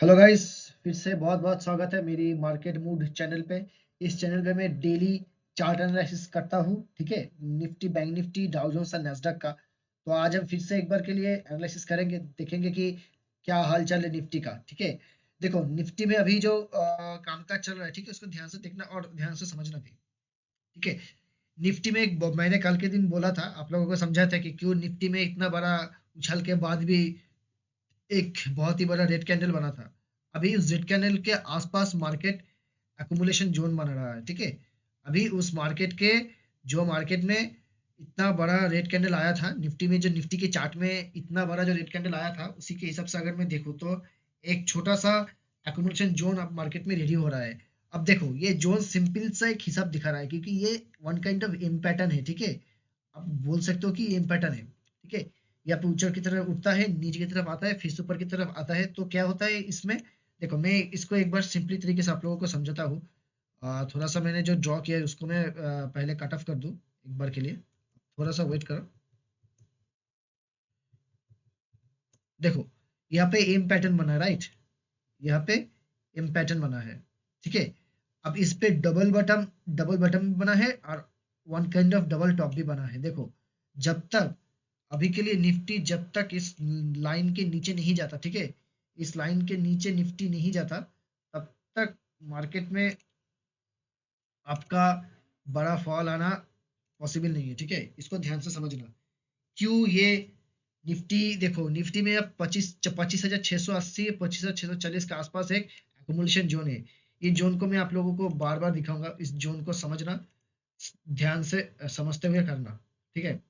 Hello guys, फिर से बहुत बहुत स्वागत है मेरी मार्केट मूड चैनल पे। इस चैनल पे मैं डेली चार्ट एनालिसिस करता हूँ। ठीक है, Nifty, bank Nifty, Dow Jones और नैस्डैक का। तो आज हम फिर से एक बार के लिए एनालिसिस करेंगे, देखेंगे कि क्या हाल चाल है निफ्टी का। ठीक है, देखो निफ्टी में अभी जो कामकाज चल रहा है, ठीक है, उसको ध्यान से देखना और ध्यान से समझना भी। ठीक है, निफ्टी में मैंने कल के दिन बोला था, आप लोगों को समझा था कि क्यों निफ्टी में इतना बड़ा उछाल के बाद भी एक बहुत ही बड़ा रेड कैंडल बना था। अभी उस रेड कैंडल के आसपास मार्केट एक्यूमुलेशन जोन बन रहा है। ठीक है, अभी उस मार्केट के जो मार्केट में इतना बड़ा रेड कैंडल आया था, निफ्टी में जो निफ्टी के चार्ट में इतना बड़ा जो रेड कैंडल आया था, उसी के हिसाब से अगर मैं देखूँ तो एक छोटा सा एक्यूमुलेशन जोन अब मार्केट में रेडी हो रहा है। अब देखो ये जोन सिंपल सा एक हिसाब दिखा रहा है, क्योंकि ये one kind of M pattern है। ठीक है, आप बोल सकते हो कि ये एम पैटर्न है। ठीक है, या पे ऊंचा की तरफ उठता है, नीचे की तरफ आता है, फिर से ऊपर की तरफ आता है। तो क्या होता है इसमें, देखो मैं इसको एक बार सिंपली तरीके से आप लोगों को समझाता हूँ। थोड़ा सा मैंने जो ड्रॉ किया है उसको मैं पहले कट ऑफ कर दूं एक बार के लिए। थोड़ा सा वेट करो। देखो यहाँ पे एम पैटर्न बना है, राइट। यहाँ पे एम पैटर्न बना है। ठीक है, अब इस पे डबल बटन बना है और one kind of double top भी बना है। देखो, जब तक अभी के लिए निफ्टी जब तक इस लाइन के नीचे नहीं जाता, ठीक है, इस लाइन के नीचे निफ्टी नहीं जाता, तब तक मार्केट में आपका बड़ा फॉल आना पॉसिबल नहीं है। ठीक है, इसको ध्यान से समझना। क्यों ये निफ्टी, देखो निफ्टी में अब 25,680, 25,640 के आसपास एक एकोमोडेशन जोन है। ये जोन को मैं आप लोगों को बार बार दिखाऊंगा, इस जोन को समझना, ध्यान से समझते हुए करना। ठीक है,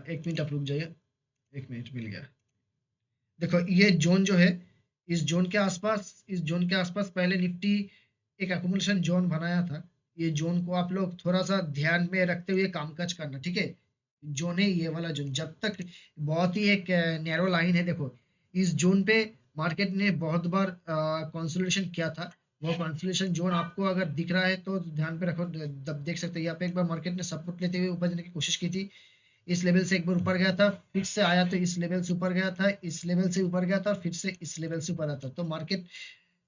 एक मिनट आप रुक जाइए। एक मिनट, मिल गया। देखो ये जोन जो है, इस जोन के आसपास पहले निफ्टी एक एकुमुलेशन जोन बनाया था। ये जोन को आप लोग थोड़ा सा ध्यान में रखते हुए कामकाज करना। ठीक है, जोन है ये वाला जोन, जब तक बहुत ही एक नैरो लाइन है। देखो इस जोन पे मार्केट ने बहुत बार कंसोलिडेशन किया था। वो कंसोलिडेशन जोन आपको अगर दिख रहा है तो ध्यान पे रखो, देख सकते हो यहाँ पे एक बार मार्केट ने सपोर्ट लेते हुए ऊपर जाने की कोशिश की थी। इस लेवल से एक बार ऊपर गया था, फिर से आया तो इस लेवल से ऊपर गया था, इस लेवल से ऊपर गया था, फिर से इस लेवल से ऊपर आता। तो मार्केट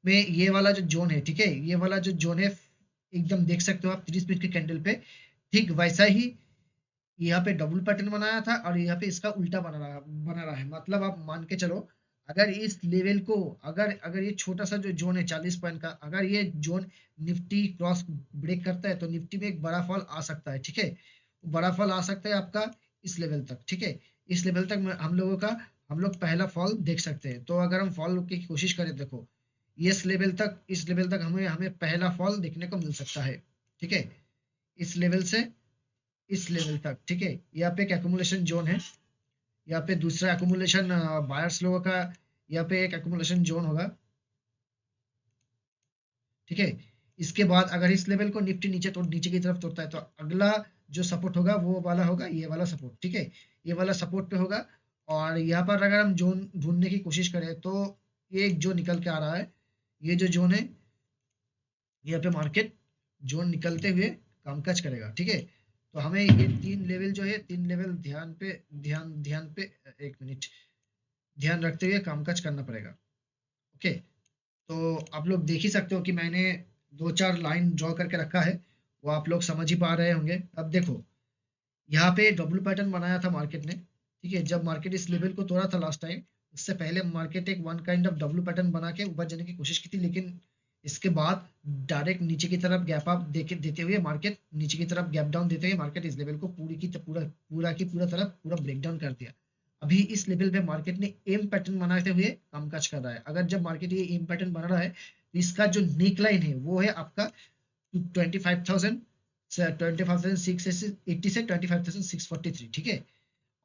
में ये वाला जो जोन है, ठीक है, ये वाला जो जोन है, एकदम देख सकते हो आप 30 मिनट के कैंडल पे, ठीक वैसा ही यहाँ पे डबल पैटर्न बनाया था और यहाँ पे इसका उल्टा बना रहा है। मतलब आप मान के चलो, अगर इस लेवल को, अगर अगर ये छोटा सा जो जोन है 40 पॉइंट का, अगर ये जोन निफ्टी क्रॉस ब्रेक करता है तो निफ्टी में एक बड़ा फॉल आ सकता है। ठीक है, बड़ा फॉल आ सकता है आपका इस लेवल तक। ठीक है, इस लेवल तक हम लोग पहला फॉल देख सकते हैं। तो अगर हम फॉल की कोशिश करें, देखो इस लेवल तक हमें हमें पहला फॉल देखने को मिल सकता है। ठीक है, इस लेवल से इस लेवल तक। ठीक है, यहाँ पे एक एकुमुलेशन जोन है, यहाँ पे दूसरा एकुमुलेशन बायर्स लोगों का, यहाँ पे एक एकुमुलेशन जोन होगा। ठीक है, इसके बाद अगर इस लेवल को निफ्टी नीचे की तरफ तोड़ता है तो अगला जो सपोर्ट होगा वो वाला होगा, ये वाला सपोर्ट। ठीक है, ये वाला सपोर्ट पे होगा। और यहाँ पर अगर हम जोन ढूंढने की कोशिश करें तो ये एक जो निकल के आ रहा है, ये जो जोन है, यहाँ पे मार्केट जोन निकलते हुए कामकाज करेगा। ठीक है, तो हमें ये तीन लेवल जो है, तीन लेवल ध्यान पे, ध्यान ध्यान पे, एक मिनट, ध्यान रखते हुए कामकाज करना पड़ेगा। ओके, तो आप लोग देख ही सकते हो कि मैंने दो चार लाइन ड्रॉ करके रखा है, वो आप लोग समझ ही पा रहे होंगे। अब देखो यहाँ पे डब्ल्यू पैटर्न बनाया था मार्केट ने। ठीक है, जब मार्केट इस लेवल को तोड़ा था लास्ट टाइम, उससे पहले मार्केट एक one kind of W pattern बना के ऊपर जाने की कोशिश की थी, लेकिन इसके बाद डायरेक्ट नीचे की तरफ गैप अप देते हुए मार्केट, नीचे की तरफ गैप डाउन देते हुए मार्केट इस लेवल को पूरा तरफ पूरा ब्रेक डाउन कर दिया। अभी इस लेवल पे मार्केट ने एम पैटर्न बनाते हुए कामकाज कर रहा है। अगर जब मार्केट ये एम पैटर्न बना रहा है तो इसका जो नेक लाइन है वो है आपका 25,000 से 25,680 से 25,643। ठीक है,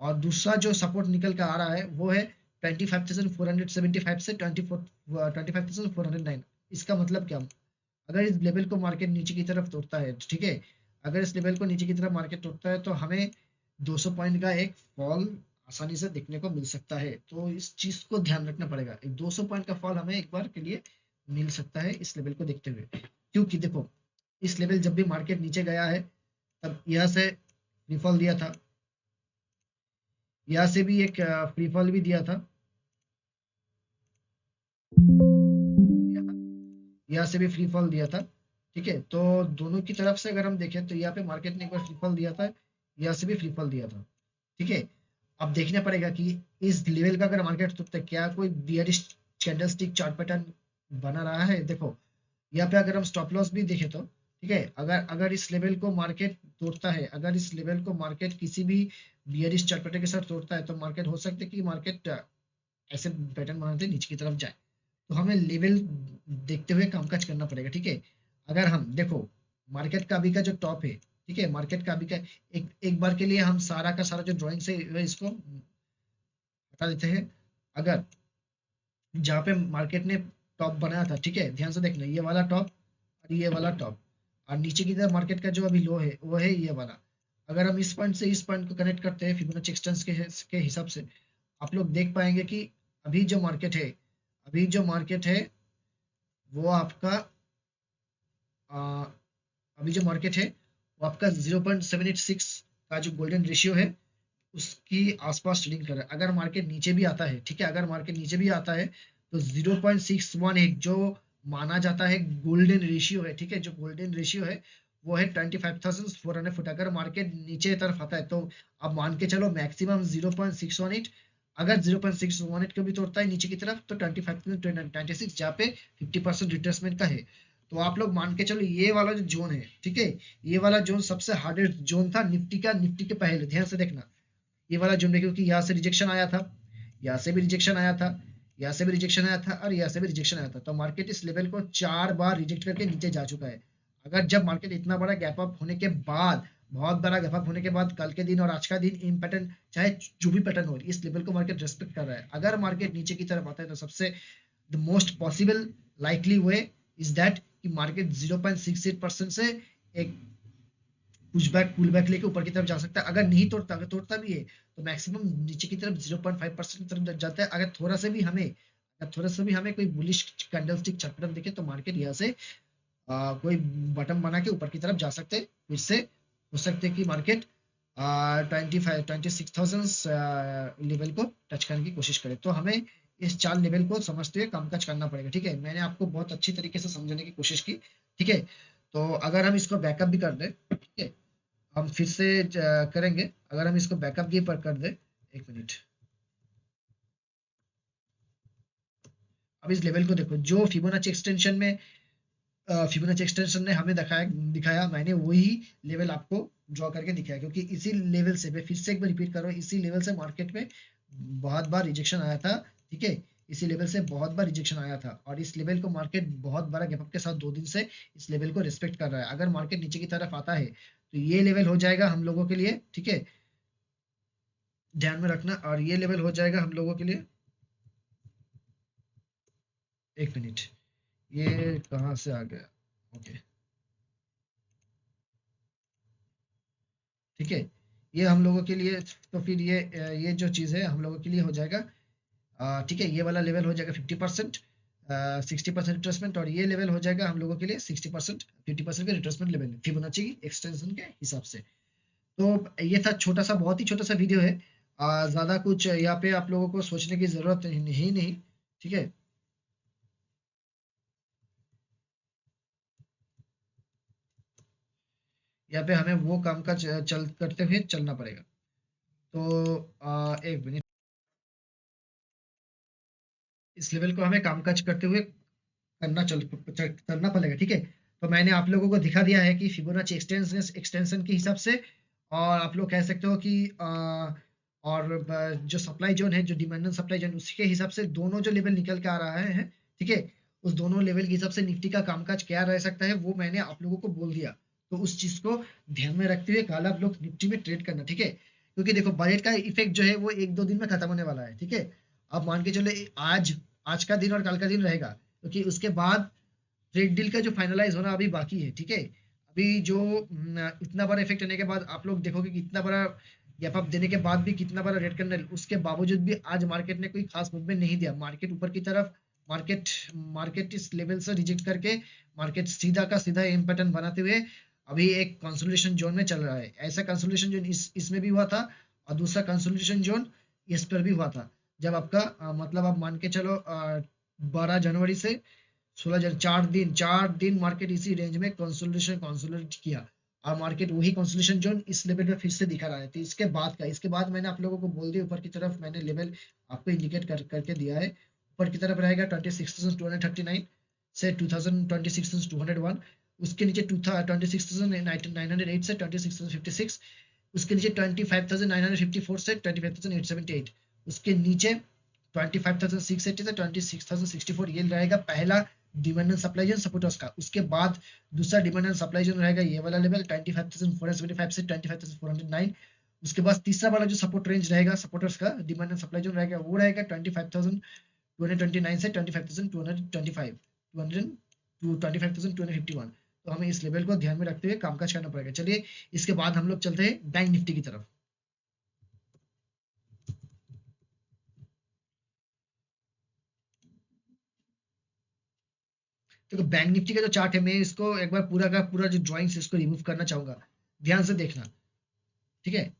और दूसरा जो सपोर्ट निकल कर आ रहा है वो है 25,475 से 25,409। इसका मतलब क्या, अगर इस लेवल को मार्केट नीचे की तरफ तोड़ता है, ठीक है, अगर इस लेवल को नीचे की तरफ मार्केट तोड़ता है तो हमें 200 पॉइंट का एक फॉल आसानी से देखने को मिल सकता है। तो इस चीज को ध्यान रखना पड़ेगा, एक 200 पॉइंट का फॉल हमें एक बार के लिए मिल सकता है इस लेवल को देखते हुए। क्योंकि देखो इस लेवल जब भी मार्केट नीचे गया है, तब यहाँ से रिफॉल दिया था, यहाँ से भी एक फ्री फॉल भी दिया था, यहाँ से भी फ्री फॉल दिया था। ठीक है, तो दोनों की तरफ से अगर हम देखें तो यहाँ पे मार्केट ने एक बार फ्री फॉल दिया था, यहाँ से भी फ्री फॉल दिया था। ठीक है, अब देखना पड़ेगा कि इस लेवल का अगर मार्केट टूटता है क्या कोई बियरिश कैंडलस्टिक चार्ट पैटर्न बना रहा है। देखो यहाँ पे अगर हम स्टॉप लॉस भी देखें तो ठीक है, अगर अगर इस लेवल को मार्केट तोड़ता है, अगर इस लेवल को मार्केट किसी भी बियरिश चार्ट पैटर्न के साथ तोड़ता है, तो मार्केट हो सकता है कि मार्केट ऐसे पैटर्न बनाते नीचे की तरफ जाए। तो हमें लेवल देखते हुए कामकाज करना पड़ेगा। ठीक है, अगर हम देखो मार्केट का अभी का जो टॉप है, ठीक है, मार्केट का अभी का एक एक बार के लिए हम सारा का सारा जो ड्राइंग से इसको हटा देते हैं। अगर जहाँ पे मार्केट ने टॉप बनाया था, ठीक है, ध्यान से देखना, ये वाला टॉप और ये वाला टॉप, और नीचे की तरफ मार्केट का जो अभी लो है वो है ये वाला। अगर हम इस पॉइंट से इस पॉइंट को कनेक्ट करते हैं फिबोनाची एक्सटेंस के हिसाब से, आप लोग देख पाएंगे कि अभी जो मार्केट है, अभी जो मार्केट है वो आपका आ, अभी जो मार्केट है वो आपका 0.786 का जो गोल्डन रेशियो है उसकी आसपास ट्रेडिंग कर रहा है। अगर मार्केट नीचे भी आता है, ठीक है, अगर मार्केट नीचे भी आता है तो 0.618 जो माना जाता है गोल्डन रेशियो है, ठीक है, जो गोल्डन रेशियो है वो है 25,400 फुट। अगर मार्केट नीचे तरफ आता है तो अब मान के चलो मैक्सिमम 0.618, अगर 0.618 को भी तोड़ता है नीचे की तरफ तो 25,096 जहाँ पे 50% रिट्रेसमेंट का है। तो आप लोग मान के चलो ये वाला जो जोन है, ठीक है, ये वाला जोन सबसे हार्डेस्ट जोन था निफ्टी का, निफ्टी के पहले ध्यान से देखना ये वाला जोन है, क्योंकि यहाँ से रिजेक्शन आया था, यहाँ से भी रिजेक्शन आया था, यहाँ से भी रिजेक्शन आया था और यहाँ से भी रिजेक्शन आया था। तो मार्केट इस लेवल को 4 बार रिजेक्ट करके नीचे जा चुका है। अगर जब मार्केट इतना बड़ा गैप अप होने के बाद, बहुत बड़ा गैप अप होने के बाद कल के दिन और आज का दिन इन पैटर्न चाहे जो भी पैटर्न हो, इस लेवल को मार्केट रेस्पेक्ट कर रहा है। अगर मार्केट नीचे की तरफ आता है तो सबसे the most possible likely way is that कि मार्केट 0.68% से एक पुल बैक लेके ऊपर की तरफ जा सकता है। अगर नहीं तोड़ता, अगर तोड़ता भी है तो मैक्सिमम नीचे की तरफ 0.5% की तरफ जाता है। अगर थोड़ा सा भी हमें, अगर थोड़ा सा भी हमें कोई बुलिश कैंडलस्टिक चैप्टर दिखे तो मार्केट यहाँ से कोई बटन बना के ऊपर की तरफ जा सकते हैं। इससे हो सकते हैं कि मार्केट 26,000 लेवल को टच करने की कोशिश करे। तो हमें इस 4 लेवल को समझते हुए कामकाज करना पड़ेगा। ठीक है, मैंने आपको बहुत अच्छी तरीके से समझाने की कोशिश की। ठीक है, तो अगर हम इसको बैकअप भी कर दें, ठीक है, हम फिर से करेंगे। अगर हम इसको बैकअप की पर कर दे, एक मिनट, अब इस लेवल को देखो जो फिबोनाची एक्सटेंशन में फिबोनाची एक्सटेंशन ने हमें दिखाया दिखाया मैंने वही लेवल आपको ड्रॉ करके दिखाया, क्योंकि इसी लेवल से, मैं फिर से एक बार रिपीट कर रहा हूँ, इसी लेवल से मार्केट में बहुत बार रिजेक्शन आया था। ठीक है, इसी लेवल से बहुत बार रिजेक्शन आया था और इस लेवल को मार्केट बहुत बड़ा गैप अप के साथ 2 दिन से इस लेवल को रिस्पेक्ट कर रहा है। अगर मार्केट नीचे की तरफ आता है तो ये लेवल हो जाएगा हम लोगों के लिए, ठीक है, ध्यान में रखना, और ये लेवल हो जाएगा हम लोगों के लिए, एक मिनट, ये कहाँ से आ गया, ओके, ठीक है, ये हम लोगों के लिए, तो फिर ये जो चीज़ है हम लोगों के लिए हो जाएगा, ठीक है, ये वाला लेवल हो जाएगा 50%, 60% रिट्रेसमेंट, और ये लेवल हो जाएगा हम लोगों के लिए 60%, 50% का रिट्रेसमेंट लेवल फिबोनाची की एक्सटेंशन के हिसाब से। तो ये था छोटा सा, बहुत ही छोटा सा वीडियो है, ज़्यादा कुछ यहाँ पे आप लोगों को सोचने की ज़रूरत नहीं। ठीक है, यहाँ पे हमें वो काम का चल करते हुए चलना पड़ेगा। तो एक मिनट, इस लेवल को हमें कामकाज करते हुए करना पड़ेगा। ठीक है, तो मैंने आप लोगों को दिखा दिया है कि फिबोनाची एक्सटेंशन एक्सटेंशन के हिसाब से, और आप लोग कह सकते हो कि जो सप्लाई जोन है, जो डिमांड एंड सप्लाई जोन, उसके हिसाब से दोनों जो लेवल निकल के आ रहा है, ठीक है, उस दोनों लेवल के हिसाब से निफ्टी का कामकाज क्या रह सकता है वो मैंने आप लोगों को बोल दिया। तो उस चीज को ध्यान में रखते हुए कल आप लोग निफ्टी में ट्रेड करना। ठीक है, क्योंकि देखो बजट का इफेक्ट जो है वो 1-2 दिन में खत्म होने वाला है। ठीक है, आप मान के चले आज आज का दिन और कल का दिन रहेगा, क्योंकि उसके बाद ट्रेड डील का जो फाइनलाइज होना अभी बाकी है। ठीक है, अभी जो इतना बड़ा इफेक्ट होने के बाद आप लोग देखोगे कि इतना बड़ा गैप अप देने के बाद भी कितना बड़ा रेड कैंडल, उसके बावजूद भी आज मार्केट ने कोई खास मूवमेंट नहीं दिया। मार्केट ऊपर की तरफ, मार्केट मार्केट इस लेवल से रिजेक्ट करके मार्केट सीधा का सीधा एम पैटर्न बनाते हुए अभी एक कंसोलिडेशन जोन में चल रहा है। ऐसा कंसोलिडेशन जोन इसमें भी हुआ था और दूसरा कंसोलिडेशन जोन इस पर भी हुआ था, जब आपका मतलब आप मान के चलो 12 जनवरी से 16 जनवरी, 4 दिन मार्केट इसी रेंज में कंसोलिडेट किया, और मार्केट वही कंसोलिडेशन जोन इस लेवल पे फिर से दिखा रहा है। तो इसके बाद मैंने आप लोगों को बोल दिया, ऊपर की तरफ मैंने लेवल आपको इंडिकेट करके दिया है। ऊपर की तरफ रहेगा 26,239 से 26,201, उसके नीचे 26,908 से 26,056, उसके नीचे 25,954 से 25,878, उसके नीचे 25,680 से 26,064, ये रहेगा पहला demand and supply zone supporters का। उसके बाद दूसरा डिमांड एंड सप्लाई जोन रहेगा ये वाला लेवल 25,475 से 25,409। उसके बाद तीसरा वाला जो सपोर्ट रेंज रहेगा सपोर्टर्स का डिमांड एंड सप्लाई जोन रहेगा, वो रहेगा 25,229 से 25,225, 25,251। तो हमें इस लेवल को ध्यान में रखते हुए कामकाज करना पड़ेगा। चलिए इसके बाद हम लोग चलते हैं बैंक निफ्टी की तरफ। देखो बैंक निफ्टी का जो चार्ट है, मैं इसको एक बार पूरा का पूरा जो ड्राइंग्स इसको रिमूव करना चाहूंगा, ध्यान से देखना, ठीक है।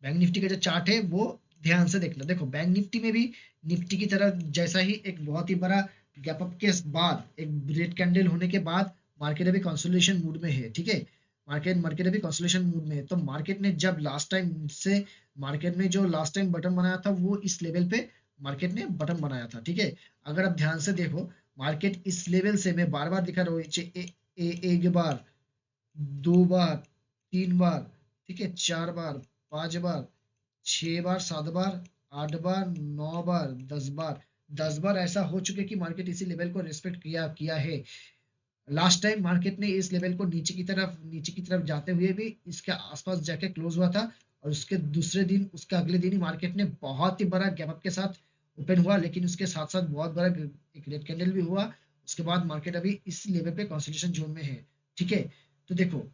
बैंक निफ्टी का जो चार्ट है वो ध्यान से देखना। देखो बैंक निफ्टी में भी निफ्टी की तरह जैसा ही एक बहुत ही बड़ा गैप अप के बाद, एक रेड कैंडल होने के बाद मार्केट अभी कंसोलिडेशन मूड में है, ठीक है। मार्केट मार्केट अभी कंसोलिडेशन मूड में है। तो मार्केट ने जब लास्ट टाइम से मार्केट ने जो लास्ट टाइम बटन बनाया था वो इस लेवल पे मार्केट ने बटन बनाया था, ठीक है। अगर आप ध्यान से देखो मार्केट इस लेवल से, मैं बार बार दिखा रहा हूँ, एक बार, 2 बार, 3 बार, ठीक है, 4 बार, 5 बार, 6 बार, 7 बार, 8 बार, 9 बार, 10 बार, 10 बार ऐसा हो चुके कि मार्केट इसी लेवल को रिस्पेक्ट किया किया है। लास्ट टाइम मार्केट ने इस लेवल को नीचे की तरफ जाते हुए भी इसके आसपास जाके क्लोज हुआ था, और उसके दूसरे दिन, उसके अगले दिन ही मार्केट ने बहुत ही बड़ा गैप अप के साथ ओपन हुआ, लेकिन उसके साथ साथ बहुत बड़ा एक रेड कैंडल भी हुआ। उसके बाद मार्केट अभी इस लेवल पे कंसोलिडेशन जोन में है, ठीक है। तो देखो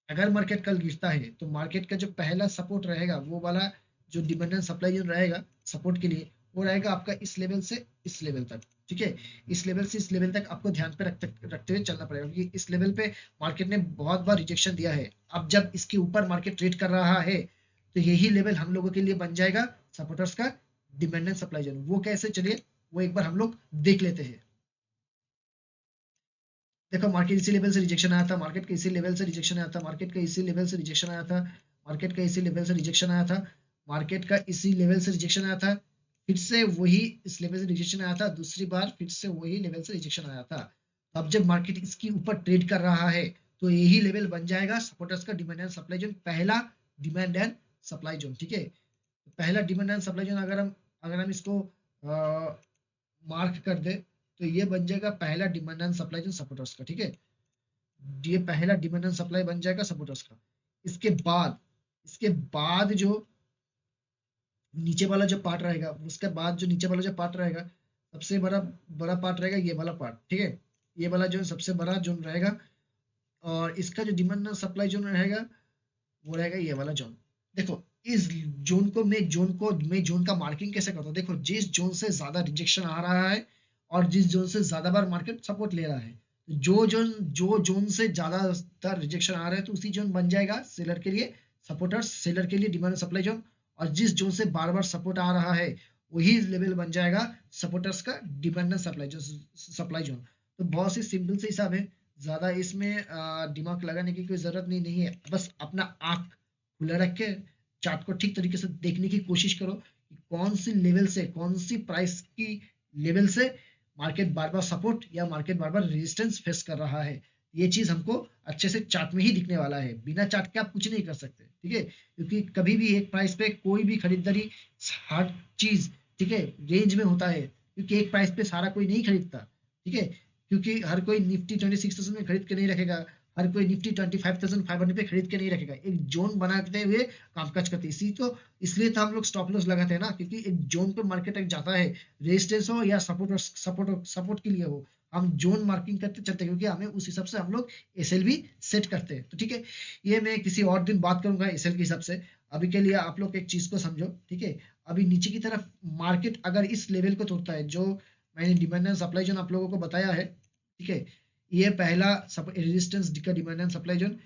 अगर मार्केट कल गिरता है तो मार्केट का जो पहला सपोर्ट रहेगा वो वाला जो डिमांड एंड सप्लाई जोन रहेगा सपोर्ट के लिए, वो रहेगा आपका इस लेवल से इस लेवल तक, ठीक है। इस लेवल से इस लेवल तक आपको ध्यान पे रखते हुए चलना पड़ेगा, क्योंकि इस लेवल पे मार्केट ने बहुत बार रिजेक्शन दिया है। अब जब इसके ऊपर मार्केट ट्रेड कर रहा है तो यही लेवल हम लोगों के लिए बन जाएगा सपोर्टर्स का डिमांड एंड सप्लाई जोन। वो कैसे, चलिए वो एक बार हम लोग देख लेते हैं। देखो मार्केट इसी लेवल से रिजेक्शन आया था, मार्केट के इसी लेवल से रिजेक्शन आया था, मार्केट का इसी लेवल से रिजेक्शन आया था, मार्केट का इसी लेवल से रिजेक्शन आया था, मार्केट का इसी लेवल से रिजेक्शन आया था, फिर से वही इस लेवल से रिजेक्शन आया था, दूसरी बार फिर से वही लेवल से रिजेक्शन आया था। अब जब मार्केट इसके ऊपर ट्रेड कर रहा है तो यही लेवल बन जाएगा सपोर्टर्स का डिमांड एंड सप्लाई जोन, पहला डिमांड एंड सप्लाई जोन, ठीक है। पहला डिमांड एंड सप्लाई जोन अगर हम इसको मार्क कर दे तो ये बन जाएगा पहला demand and supply zone supporters का, ठीक है। ये पहला डिमांड एंड सप्लाई बन जाएगा सपोर्टर्स का। इसके बाद जो नीचे वाला जो पार्ट रहेगा, उसके बाद जो नीचे वाला जो पार्ट रहेगा, सबसे बड़ा बड़ा पार्ट रहेगा ये वाला पार्ट, ठीक है। ये वाला जो सबसे बड़ा जोन रहेगा, और इसका जो डिमांड एंड सप्लाई जोन रहेगा वो रहेगा ये वाला जोन। देखो इस जोन का मार्किंग कैसे करता हूँ। देखो जिस जोन से ज्यादा रिजेक्शन आ रहा है और जिस जोन से ज्यादा बार मार्केट सपोर्ट ले रहा है, तो जो जोन से ज्यादातर रिजेक्शन आ रहा है तो उसी जोन बन जाएगा सेलर के लिए सपोर्टर्स, सेलर के लिए डिमांड सप्लाई जोन। और जिस जोन से बार बार सपोर्ट आ रहा है वही लेवल बन जाएगा सपोर्टर्स का डिमांड सप्लाई जोन। तो बहुत ही सिंपल से हिसाब है, ज्यादा इसमें दिमाग लगाने की कोई जरूरत नहीं है। बस अपना आंख खुला रख के चार्ट को ठीक तरीके से देखने की कोशिश करो कि कौन सी लेवल से, कौन सी प्राइस की लेवल से मार्केट बार बार सपोर्ट या मार्केट बार बार रेजिस्टेंस फेस कर रहा है। ये चीज हमको अच्छे से चार्ट में ही दिखने वाला है, बिना चार्ट के आप कुछ नहीं कर सकते, ठीक है। क्योंकि कभी भी एक प्राइस पे कोई भी खरीदारी, हर चीज, ठीक है, रेंज में होता है, क्योंकि एक प्राइस पे सारा कोई नहीं खरीदता, ठीक है। क्योंकि हर कोई निफ्टी 26,000 में खरीद के नहीं रखेगा, हर कोई निफ्टी 25,500 पे खरीद के नहीं रखेगा, एक जोन बनाते हुए कामकाज करते हैं। इसलिए तो हम लोग स्टॉप लॉस लगाते हैं ना, क्योंकि एक जोन पे मार्केट एक जाता है, रेजिस्टेंस हो या सपोर्ट के लिए हो, हम जोन मार्किंग करते चलते हैं, क्योंकि हमें उस हिसाब से हम लोग एसएल भी सेट करते हैं। तो ठीक है, ये मैं किसी और दिन बात करूंगा एसएल के हिसाब से। अभी के लिए आप लोग एक चीज को समझो, ठीक है। अभी नीचे की तरफ मार्केट अगर इस लेवल को तोड़ता है, जो मैंने डिमांड एंड सप्लाई जोन आप लोगों को बताया है, ठीक है, ये पहला रेजिस्टेंस का डिमांड एंड सप्लाई जोन,